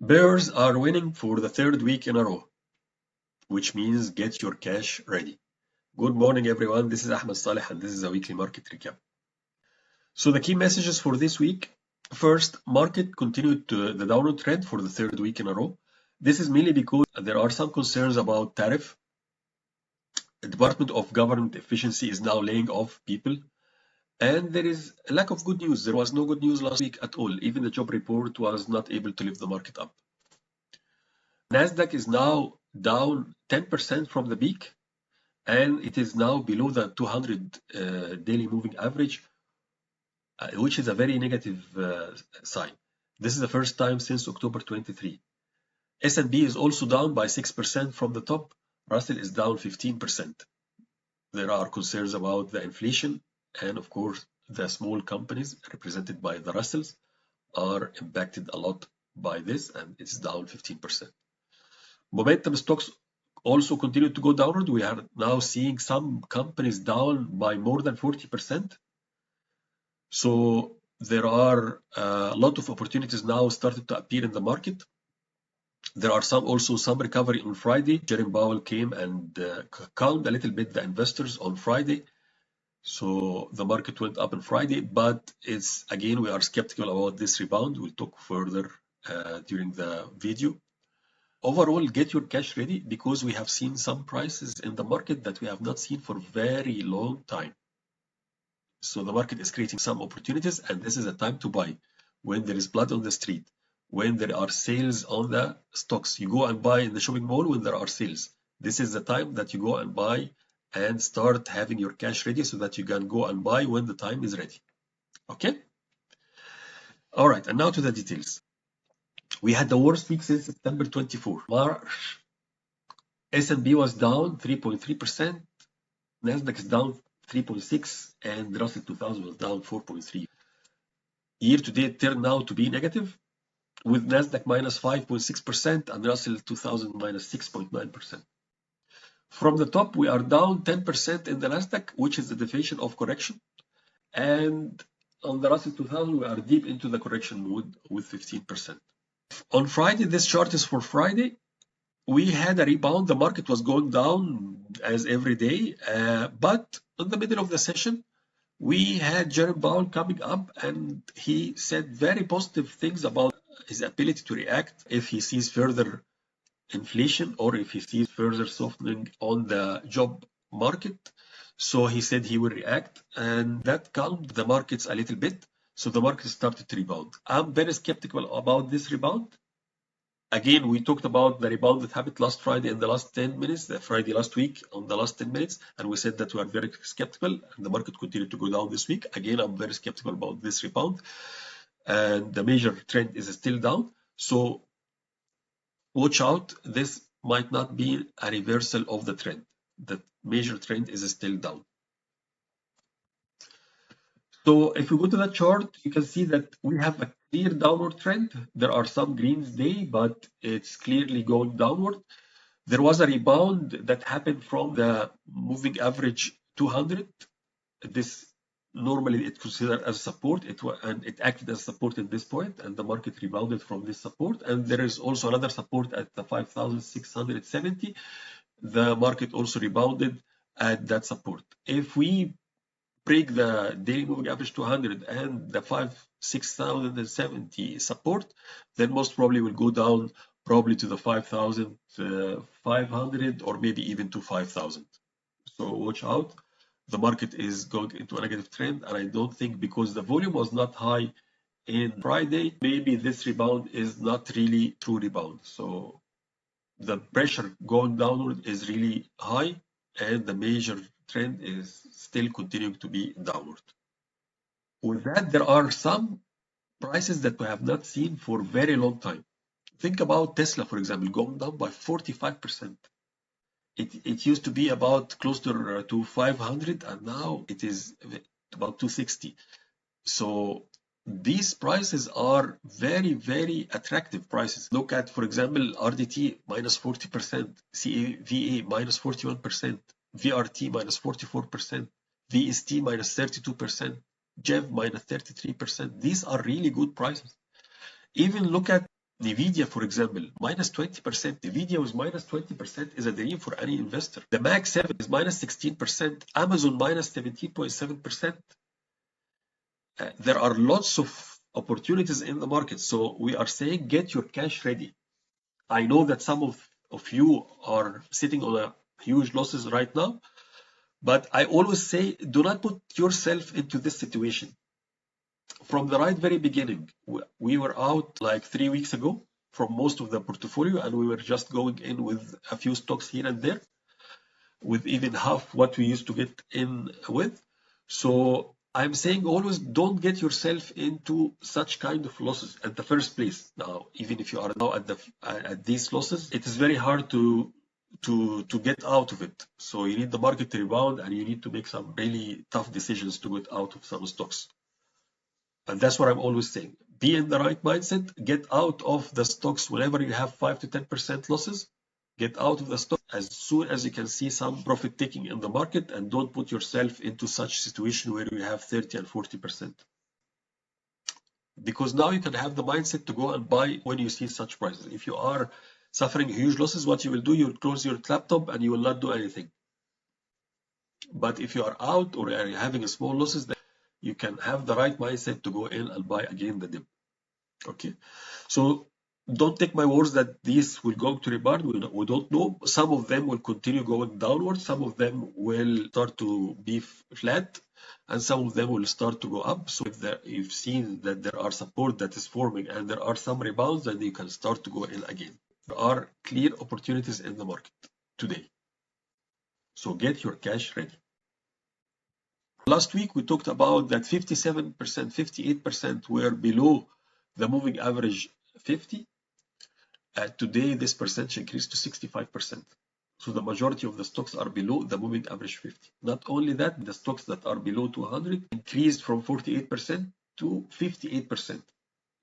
Bears are winning for the third week in a row, which means get your cash ready. Good morning, everyone. This is Ahmed Saleh, and this is a weekly market recap. So the key messages for this week. First, market continued the downward trend for the third week in a row. This is mainly because there are some concerns about tariff. The Department of Government Efficiency is now laying off people. And there is a lack of good news. There was no good news last week at all. Even the job report was not able to lift the market up. Nasdaq is now down 10% from the peak, and it is now below the 200 daily moving average, which is a very negative sign. This is the first time since October 23. S&P is also down by 6% from the top. Russell is down 15%. There are concerns about the inflation, and of course, the small companies represented by the Russells are impacted a lot by this, and it's down 15%. Momentum stocks also continue to go downward. We are now seeing some companies down by more than 40%. So there are a lot of opportunities now started to appear in the market. There are also some recovery on Friday. Jerome Powell came and calmed a little bit the investors on Friday. So the market went up on Friday, but it's again, we are skeptical about this rebound. We'll talk further during the video. Overall, get your cash ready because we have seen some prices in the market that we have not seen for a very long time. So the market is creating some opportunities, and this is a time to buy when there is blood on the street, when there are sales on the stocks. You go and buy in the shopping mall when there are sales. This is the time that you go and buy and start having your cash ready so that you can go and buy when the time is ready. Okay? All right, and now to the details. We had the worst week since September 24. March, S&P was down 3.3%, Nasdaq is down 3.6%, and Russell 2000 was down 4.3%. Year to date turned out to be negative, with Nasdaq minus 5.6% and Russell 2000 minus 6.9%. From the top, we are down 10% in the Nasdaq, which is the definition of correction. And on the Russell 2000, we are deep into the correction mode with 15%. On Friday, this chart is for Friday. We had a rebound. The market was going down as every day. But in the middle of the session, we had Jerome Powell coming up, and he said very positive things about his ability to react if he sees further inflation or if he sees further softening on the job market. So he said he will react, and that calmed the markets a little bit. So the market started to rebound. I'm very skeptical about this rebound. Again, we talked about the rebound that happened last Friday in the last 10 minutes, the Friday last week on the last 10 minutes, and we said that we are very skeptical, and the market continued to go down this week. Again, I'm very skeptical about this rebound, and the major trend is still down. So watch out, this might not be a reversal of the trend. The major trend is still down. So if we go to the chart, you can see that we have a clear downward trend. There are some greens day, but it's clearly going downward. There was a rebound that happened from the moving average 200. This normally it's considered as support, and it acted as support at this point, and the market rebounded from this support. And there is also another support at the 5,670. The market also rebounded at that support. If we break the daily moving average 200 and the 6,070 support, then most probably will go down probably to the 5,500 or maybe even to 5,000. So watch out. The market is going into a negative trend, and I don't think, because the volume was not high in Friday, maybe this rebound is not really true rebound. So the pressure going downward is really high, and the major trend is still continuing to be downward. With that, there are some prices that we have not seen for a very long time. Think about Tesla, for example, going down by 45%. It used to be about closer to 500, and now it is about 260. So these prices are very, very attractive prices. Look at, for example, RDT minus 40%, CAVA minus 41%, VRT minus 44%, VST minus 32%, JEV minus 33%. These are really good prices. Even look at Nvidia, for example, minus 20%. Nvidia with minus 20% is a dream for any investor. The Mag 7 is minus 16%. Amazon minus 17.7%. There are lots of opportunities in the market. So we are saying get your cash ready. I know that some of you are sitting on a huge losses right now, but I always say do not put yourself into this situation. From the very beginning, we were out like 3 weeks ago from most of the portfolio, and we were just going in with a few stocks here and there, with even half what we used to get in with. So I'm saying always don't get yourself into such kind of losses at the first place. Now, even if you are now at these losses, it is very hard to get out of it. So you need the market to rebound, and you need to make some really tough decisions to get out of some stocks. And that's what I'm always saying. Be in the right mindset. Get out of the stocks whenever you have 5 to 10% losses. Get out of the stock as soon as you can see some profit taking in the market, and don't put yourself into such situation where you have 30 and 40%. Because now you can have the mindset to go and buy when you see such prices. If you are suffering huge losses, what you will do, you will close your laptop and you will not do anything. But if you are out or are having a small losses, then you can have the right mindset to go in and buy again the dip. Okay, so don't take my words that these will go to rebound. We don't know. Some of them will continue going downwards. Some of them will start to be flat, and some of them will start to go up. So if you've seen that there are support that is forming and there are some rebounds, then you can start to go in again. There are clear opportunities in the market today. So get your cash ready. Last week we talked about that 57%, 58% were below the moving average 50. Today this percentage increased to 65%. So the majority of the stocks are below the moving average 50. Not only that, the stocks that are below 200 increased from 48% to 58%.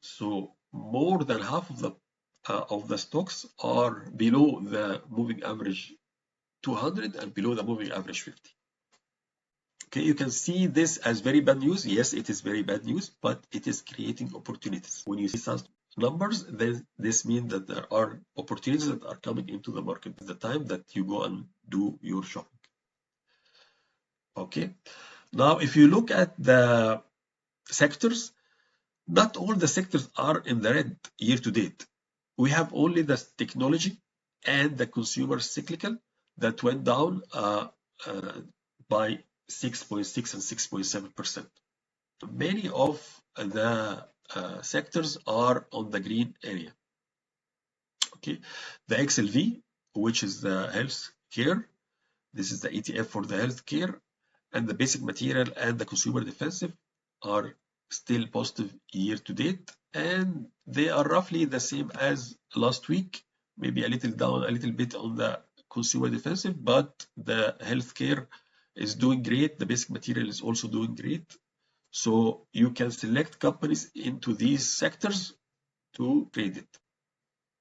So more than half of the stocks are below the moving average 200 and below the moving average 50. Okay, you can see this as very bad news. Yes, it is very bad news, but it is creating opportunities. When you see such numbers, then this means that there are opportunities that are coming into the market at the time that you go and do your shopping. Okay, now if you look at the sectors, not all the sectors are in the red year to date. We have only the technology and the consumer cyclical that went down by 6.6 and 6.7%. Many of the sectors are on the green area. Okay, the XLV, which is the health care, this is the ETF for the health care, and the basic material and the consumer defensive are still positive year to date, and they are roughly the same as last week, maybe a little down a little bit on the consumer defensive, but the healthcare is doing great. The basic material is also doing great. So you can select companies into these sectors to trade it.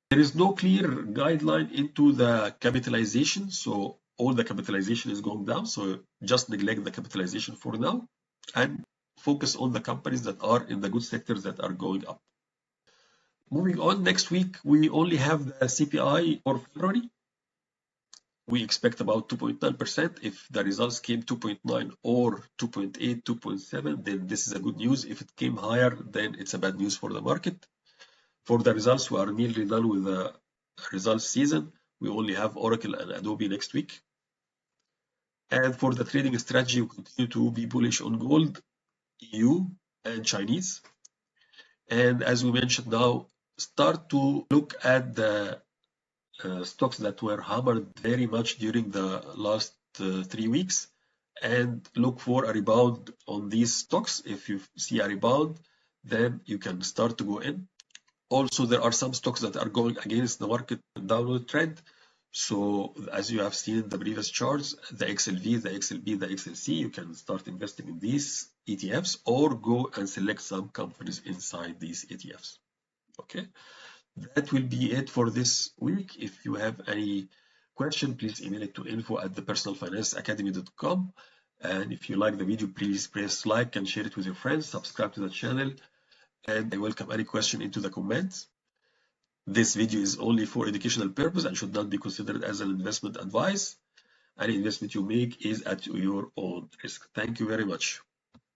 There is no clear guideline into the capitalization. So all the capitalization is going down. So just neglect the capitalization for now and focus on the companies that are in the good sectors that are going up. Moving on, next week, we only have the CPI for February. We expect about 2.9%. If the results came 2.9 or 2.8, 2.7, then this is a good news. If it came higher, then it's a bad news for the market. For the results, we are nearly done with the results season. We only have Oracle and Adobe next week. And for the trading strategy, we continue to be bullish on gold, EU, and Chinese. And as we mentioned now, start to look at the stocks that were hammered very much during the last 3 weeks and look for a rebound on these stocks. If you see a rebound, then you can start to go in. Also, there are some stocks that are going against the market downward trend. So as you have seen in the previous charts, the XLV, the XLB, the XLC, you can start investing in these ETFs or go and select some companies inside these ETFs. Okay. That will be it for this week. If you have any question, please email it to info@thepersonalfinanceacademy.com. And if you like the video, please press like and share it with your friends. Subscribe to the channel, and I welcome any question into the comments. This video is only for educational purpose and should not be considered as an investment advice. Any investment you make is at your own risk. Thank you very much.